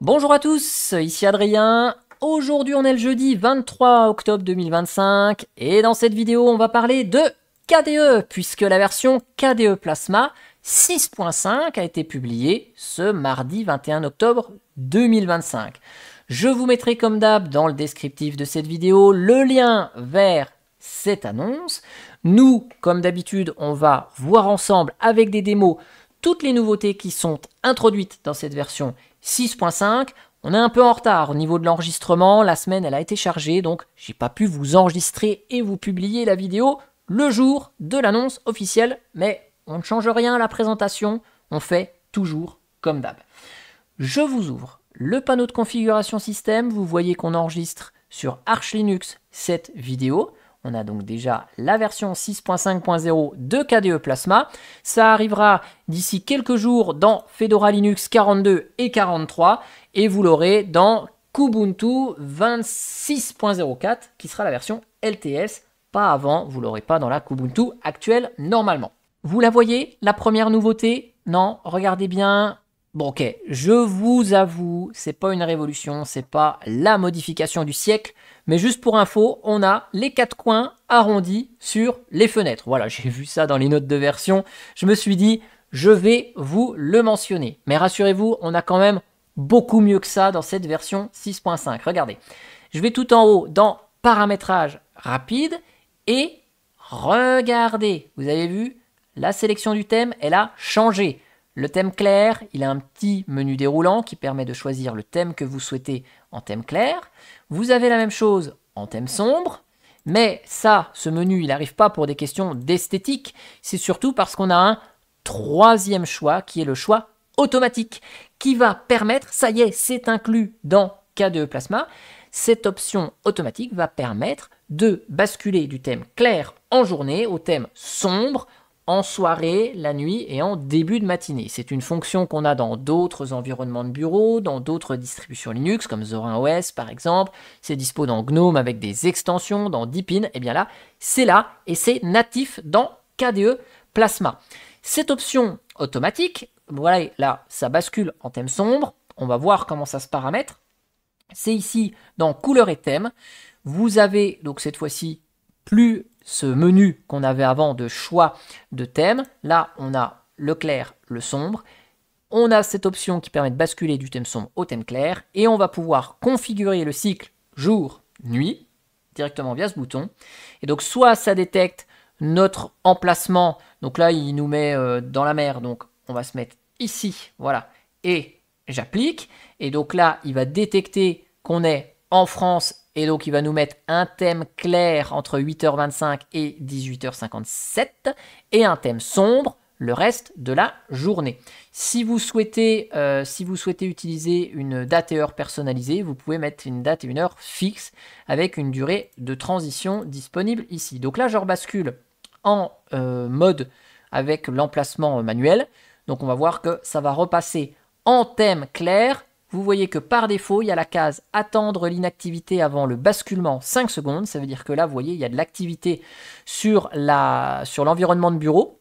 Bonjour à tous, ici Adrien. Aujourd'hui on est le jeudi 23 octobre 2025 et dans cette vidéo on va parler de KDE puisque la version KDE Plasma 6.5 a été publiée ce mardi 21 octobre 2025. Je vous mettrai comme d'hab dans le descriptif de cette vidéo le lien vers cette annonce. Nous, comme d'habitude, on va voir ensemble avec des démos toutes les nouveautés qui sont introduites dans cette version 6.5. On est un peu en retard au niveau de l'enregistrement. La semaine, elle a été chargée, donc j'ai pas pu vous enregistrer et vous publier la vidéo le jour de l'annonce officielle. Mais on ne change rien à la présentation. On fait toujours comme d'hab. Je vous ouvre le panneau de configuration système. Vous voyez qu'on enregistre sur Arch Linux cette vidéo. On a donc déjà la version 6.5.0 de KDE Plasma. Ça arrivera d'ici quelques jours dans Fedora Linux 42 et 43 et vous l'aurez dans Kubuntu 26.04 qui sera la version LTS. Pas avant, vous l'aurez pas dans la Kubuntu actuelle normalement. Vous la voyez, la première nouveauté? Non, regardez bien. Bon, ok, je vous avoue, c'est pas une révolution, c'est pas la modification du siècle, mais juste pour info, on a les quatre coins arrondis sur les fenêtres. Voilà, j'ai vu ça dans les notes de version, je me suis dit, je vais vous le mentionner. Mais rassurez-vous, on a quand même beaucoup mieux que ça dans cette version 6.5. Regardez, je vais tout en haut dans paramétrage rapide et regardez, vous avez vu, la sélection du thème, elle a changé. Le thème clair, il a un petit menu déroulant qui permet de choisir le thème que vous souhaitez en thème clair. Vous avez la même chose en thème sombre, mais ça, ce menu, il n'arrive pas pour des questions d'esthétique. C'est surtout parce qu'on a un troisième choix qui est le choix automatique qui va permettre, ça y est, c'est inclus dans KDE Plasma, cette option automatique va permettre de basculer du thème clair en journée au thème sombre en soirée, la nuit et en début de matinée. C'est une fonction qu'on a dans d'autres environnements de bureau, dans d'autres distributions Linux, comme Zorin OS par exemple. C'est dispo dans GNOME avec des extensions, dans Deepin. Et bien là, c'est là et c'est natif dans KDE Plasma. Cette option automatique, voilà, là, ça bascule en thème sombre. On va voir comment ça se paramètre. C'est ici dans couleur et thème. Vous avez donc cette fois-ci plus ce menu qu'on avait avant de choix de thème. Là, on a le clair, le sombre. On a cette option qui permet de basculer du thème sombre au thème clair. Et on va pouvoir configurer le cycle jour-nuit directement via ce bouton. Et donc, soit ça détecte notre emplacement. Donc là, il nous met dans la mer. Donc, on va se mettre ici. Voilà. Et j'applique. Et donc là, il va détecter qu'on est en France. Et donc, il va nous mettre un thème clair entre 8h25 et 18h57 et un thème sombre le reste de la journée. Si vous souhaitez utiliser une date et heure personnalisée, vous pouvez mettre une date et une heure fixe avec une durée de transition disponible ici. Donc là, je rebascule en mode avec l'emplacement manuel. Donc, on va voir que ça va repasser en thème clair. Vous voyez que par défaut, il y a la case « Attendre l'inactivité avant le basculement 5 secondes ». Ça veut dire que là, vous voyez, il y a de l'activité sur l'environnement de bureau.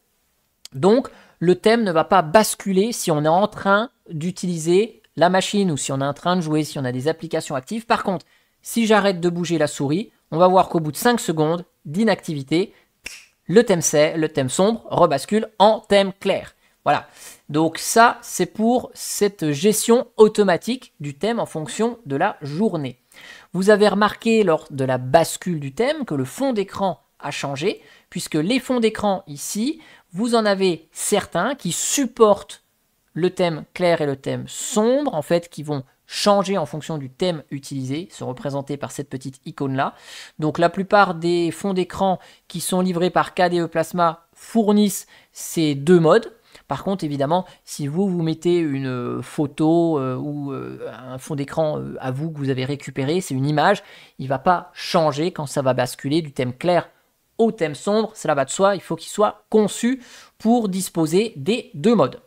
Donc, le thème ne va pas basculer si on est en train d'utiliser la machine ou si on est en train de jouer, si on a des applications actives. Par contre, si j'arrête de bouger la souris, on va voir qu'au bout de 5 secondes d'inactivité, le thème sombre rebascule en thème clair. Voilà, donc ça, c'est pour cette gestion automatique du thème en fonction de la journée. Vous avez remarqué lors de la bascule du thème que le fond d'écran a changé, puisque les fonds d'écran ici, vous en avez certains qui supportent le thème clair et le thème sombre, en fait, qui vont changer en fonction du thème utilisé, sont représentés par cette petite icône-là. Donc la plupart des fonds d'écran qui sont livrés par KDE Plasma fournissent ces deux modes. Par contre, évidemment, si vous mettez une photo ou un fond d'écran à vous que vous avez récupéré, c'est une image, il ne va pas changer quand ça va basculer du thème clair au thème sombre. Cela va de soi, il faut qu'il soit conçu pour disposer des deux modes.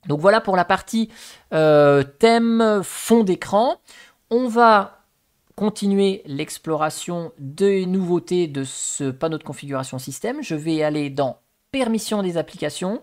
Donc voilà pour la partie thème fond d'écran. On va continuer l'exploration des nouveautés de ce panneau de configuration système. Je vais aller dans Permissions des applications,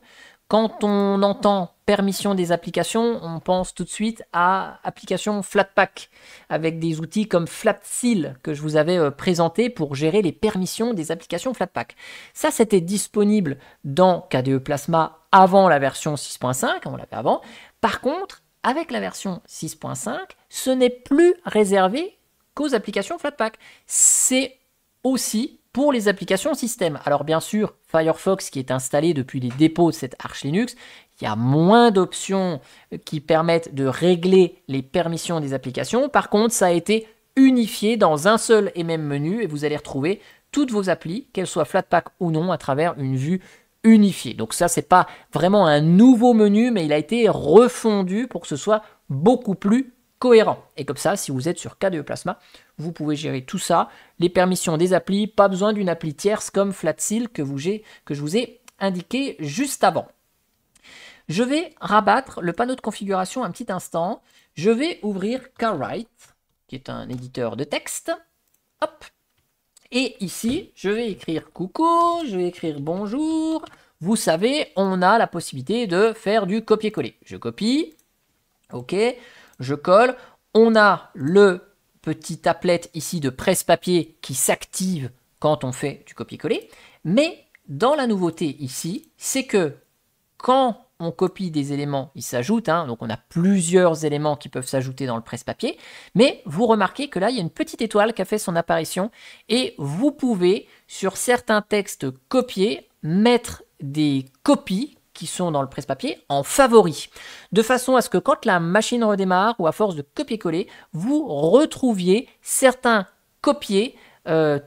Quand on entend permission des applications, on pense tout de suite à application Flatpak avec des outils comme Flatseal que je vous avais présenté pour gérer les permissions des applications Flatpak. Ça, c'était disponible dans KDE Plasma avant la version 6.5, on l'avait avant. Par contre, avec la version 6.5, ce n'est plus réservé qu'aux applications Flatpak. C'est aussi pour les applications système. Alors bien sûr, Firefox qui est installé depuis les dépôts de cette Arch Linux, il y a moins d'options qui permettent de régler les permissions des applications. Par contre, ça a été unifié dans un seul et même menu et vous allez retrouver toutes vos applis, qu'elles soient Flatpak ou non, à travers une vue unifiée. Donc ça, c'est pas vraiment un nouveau menu, mais il a été refondu pour que ce soit beaucoup plus cohérent. Et comme ça, si vous êtes sur KDE Plasma, vous pouvez gérer tout ça, les permissions des applis, pas besoin d'une appli tierce comme Flatseal que je vous ai indiqué juste avant. Je vais rabattre le panneau de configuration un petit instant. Je vais ouvrir KWrite, qui est un éditeur de texte. Hop. Et ici, je vais écrire coucou, je vais écrire bonjour. Vous savez, on a la possibilité de faire du copier-coller. Je copie, ok, je colle. On a le petit applet ici de presse-papier qui s'active quand on fait du copier-coller. Mais dans la nouveauté ici, c'est que quand on copie des éléments, ils s'ajoutent, donc on a plusieurs éléments qui peuvent s'ajouter dans le presse-papier, mais vous remarquez que là, il y a une petite étoile qui a fait son apparition, et vous pouvez, sur certains textes copiés, mettre des copies qui sont dans le presse-papier en favori, de façon à ce que quand la machine redémarre, ou à force de copier-coller, vous retrouviez certains copiés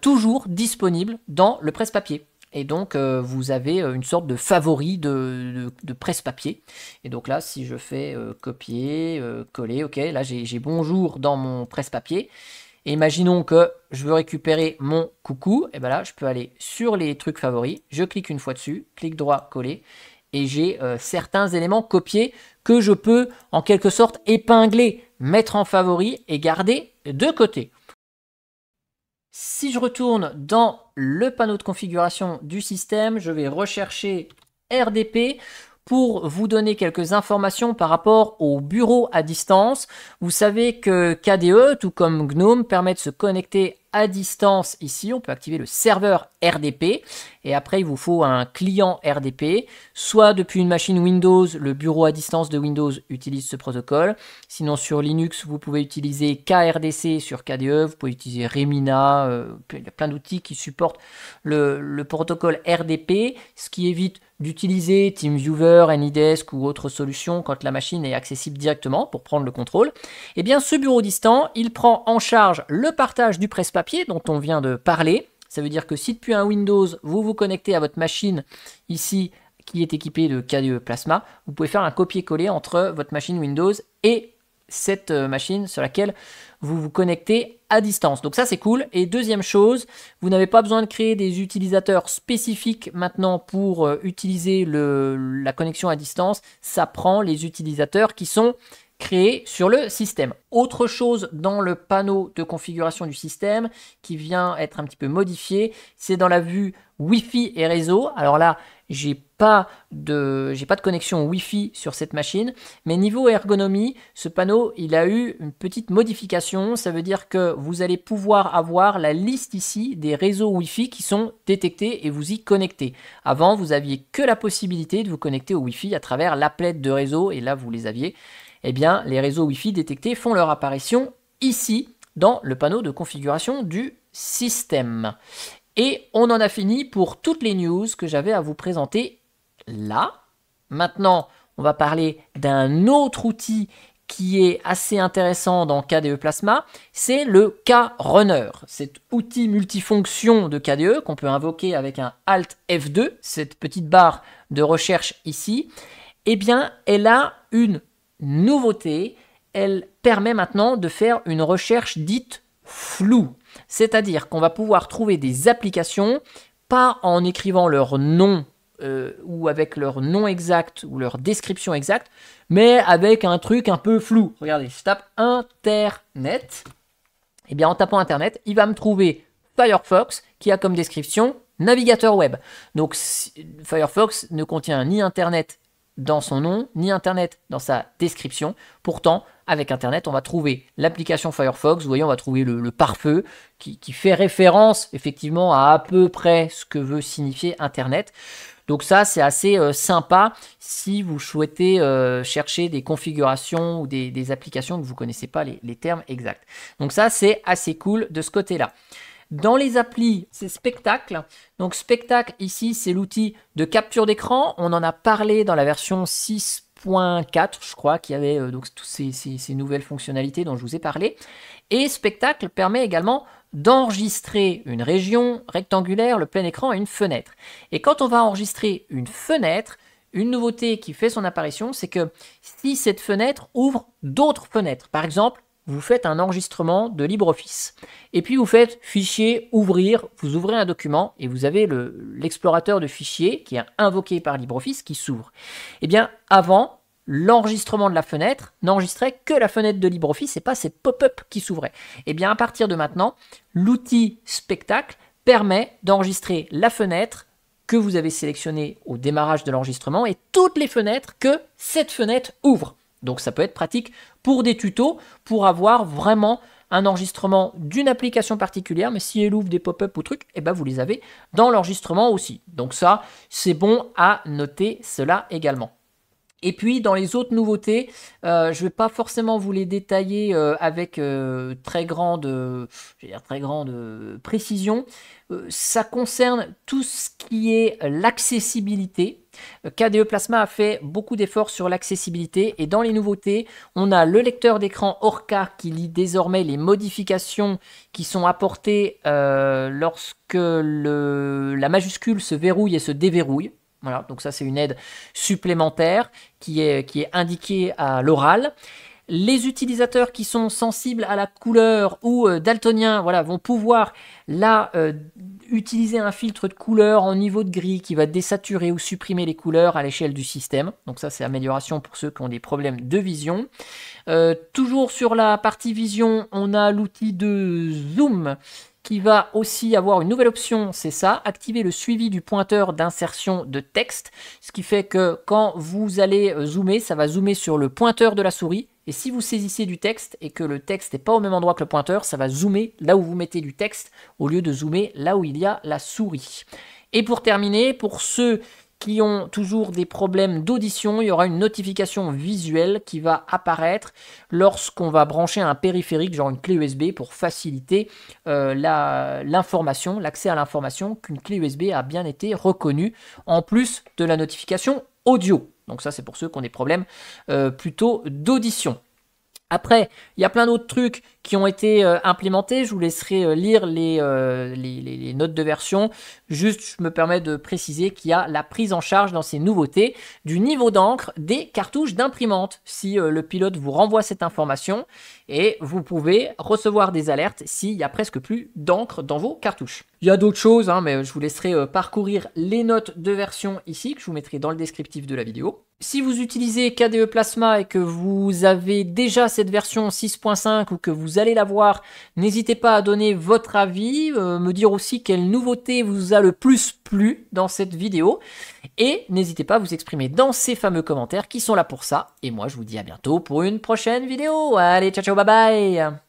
toujours disponibles dans le presse-papier. Et donc, vous avez une sorte de favori de presse-papier. Et donc là, si je fais copier, coller, ok, là j'ai bonjour dans mon presse-papier. Et imaginons que je veux récupérer mon coucou. Et bien là, je peux aller sur les trucs favoris. Je clique une fois dessus, clic droit, coller. Et j'ai certains éléments copiés que je peux en quelque sorte épingler, mettre en favori et garder de côté. Si je retourne dans le panneau de configuration du système, je vais rechercher RDP pour vous donner quelques informations par rapport au bureau à distance. Vous savez que KDE, tout comme GNOME, permet de se connecter à distance ici. On peut activer le serveur RDP et après il vous faut un client RDP. Soit depuis une machine Windows, le bureau à distance de Windows utilise ce protocole. Sinon sur Linux, vous pouvez utiliser KRDC sur KDE, vous pouvez utiliser Remina, il y a plein d'outils qui supportent le protocole RDP, ce qui évite d'utiliser TeamViewer, AnyDesk ou autre solution quand la machine est accessible directement pour prendre le contrôle. Et bien ce bureau distant, il prend en charge le partage du presse-papier dont on vient de parler. Ça veut dire que si depuis un Windows, vous vous connectez à votre machine ici qui est équipée de KDE Plasma, vous pouvez faire un copier-coller entre votre machine Windows et cette machine sur laquelle vous vous connectez à distance. Donc ça c'est cool. Et deuxième chose, vous n'avez pas besoin de créer des utilisateurs spécifiques maintenant pour utiliser la connexion à distance. Ça prend les utilisateurs qui sont créés sur le système. Autre chose dans le panneau de configuration du système qui vient être un petit peu modifié, c'est dans la vue Wi-Fi et réseau. Alors là, j'ai pas de connexion Wi-Fi sur cette machine, mais niveau ergonomie, ce panneau, il a eu une petite modification. Ça veut dire que vous allez pouvoir avoir la liste ici des réseaux Wi-Fi qui sont détectés et vous y connecter. Avant, vous aviez que la possibilité de vous connecter au Wi-Fi à travers l'applet de réseau, et là, vous les aviez. Eh bien, les réseaux Wi-Fi détectés font leur apparition ici, dans le panneau de configuration du système. Et on en a fini pour toutes les news que j'avais à vous présenter là. Maintenant, on va parler d'un autre outil qui est assez intéressant dans KDE Plasma, c'est le KRunner. Cet outil multifonction de KDE qu'on peut invoquer avec un Alt F2, cette petite barre de recherche ici, eh bien, elle a une nouveauté. Elle permet maintenant de faire une recherche dite floue. C'est-à-dire qu'on va pouvoir trouver des applications, pas en écrivant leur nom ou avec leur nom exact ou leur description exacte, mais avec un truc un peu flou. Regardez, je tape Internet. Et bien en tapant Internet, il va me trouver Firefox qui a comme description navigateur web. Donc Firefox ne contient ni Internet dans son nom, ni Internet dans sa description. Pourtant, avec Internet, on va trouver l'application Firefox. Vous voyez, on va trouver le pare-feu qui fait référence effectivement à peu près ce que veut signifier Internet. Donc ça, c'est assez sympa si vous souhaitez chercher des configurations ou des applications que vous ne connaissez pas les termes exacts. Donc ça, c'est assez cool de ce côté-là. Dans les applis, c'est Spectacle. Donc Spectacle, ici, c'est l'outil de capture d'écran. On en a parlé dans la version 6.4, je crois, qui avait donc toutes ces nouvelles fonctionnalités dont je vous ai parlé. Et Spectacle permet également d'enregistrer une région rectangulaire, le plein écran et une fenêtre. Et quand on va enregistrer une fenêtre, une nouveauté qui fait son apparition, c'est que si cette fenêtre ouvre d'autres fenêtres, par exemple, vous faites un enregistrement de LibreOffice. Et puis vous faites fichier, ouvrir, vous ouvrez un document et vous avez l'explorateur de fichiers qui est invoqué par LibreOffice qui s'ouvre. Eh bien, avant, l'enregistrement de la fenêtre n'enregistrait que la fenêtre de LibreOffice et pas ces pop-up qui s'ouvraient. Eh bien, à partir de maintenant, l'outil Spectacle permet d'enregistrer la fenêtre que vous avez sélectionnée au démarrage de l'enregistrement et toutes les fenêtres que cette fenêtre ouvre. Donc ça peut être pratique pour des tutos, pour avoir vraiment un enregistrement d'une application particulière, mais si elle ouvre des pop-up ou trucs, eh ben vous les avez dans l'enregistrement aussi. Donc ça, c'est bon à noter cela également. Et puis, dans les autres nouveautés, je ne vais pas forcément vous les détailler avec très grande précision. Ça concerne tout ce qui est l'accessibilité. KDE Plasma a fait beaucoup d'efforts sur l'accessibilité. Et dans les nouveautés, on a le lecteur d'écran Orca qui lit désormais les modifications qui sont apportées lorsque la majuscule se verrouille et se déverrouille. Voilà, donc ça c'est une aide supplémentaire qui est indiquée à l'oral. Les utilisateurs qui sont sensibles à la couleur ou daltoniens, voilà, vont pouvoir là utiliser un filtre de couleur en niveau de gris qui va désaturer ou supprimer les couleurs à l'échelle du système. Donc ça c'est amélioration pour ceux qui ont des problèmes de vision. Toujours sur la partie vision, on a l'outil de zoom qui va aussi avoir une nouvelle option, c'est ça, activer le suivi du pointeur d'insertion de texte, ce qui fait que quand vous allez zoomer, ça va zoomer sur le pointeur de la souris, et si vous saisissez du texte et que le texte n'est pas au même endroit que le pointeur, ça va zoomer là où vous mettez du texte, au lieu de zoomer là où il y a la souris. Et pour terminer, pour ceux qui ont toujours des problèmes d'audition, il y aura une notification visuelle qui va apparaître lorsqu'on va brancher un périphérique, genre une clé USB, pour faciliter l'information, l'accès à l'information qu'une clé USB a bien été reconnue, en plus de la notification audio. Donc ça, c'est pour ceux qui ont des problèmes plutôt d'audition. Après, il y a plein d'autres trucs qui ont été implémentés. Je vous laisserai lire les notes de version. Juste, je me permets de préciser qu'il y a la prise en charge dans ces nouveautés du niveau d'encre des cartouches d'imprimante. Si le pilote vous renvoie cette information, et vous pouvez recevoir des alertes s'il n'y a presque plus d'encre dans vos cartouches. Il y a d'autres choses, hein, mais je vous laisserai parcourir les notes de version ici, que je vous mettrai dans le descriptif de la vidéo. Si vous utilisez KDE Plasma et que vous avez déjà cette version 6.5 ou que vous allez la voir, n'hésitez pas à donner votre avis, me dire aussi quelle nouveauté vous a le plus plu dans cette vidéo. Et n'hésitez pas à vous exprimer dans ces fameux commentaires qui sont là pour ça. Et moi, je vous dis à bientôt pour une prochaine vidéo. Allez, ciao, ciao, bye bye!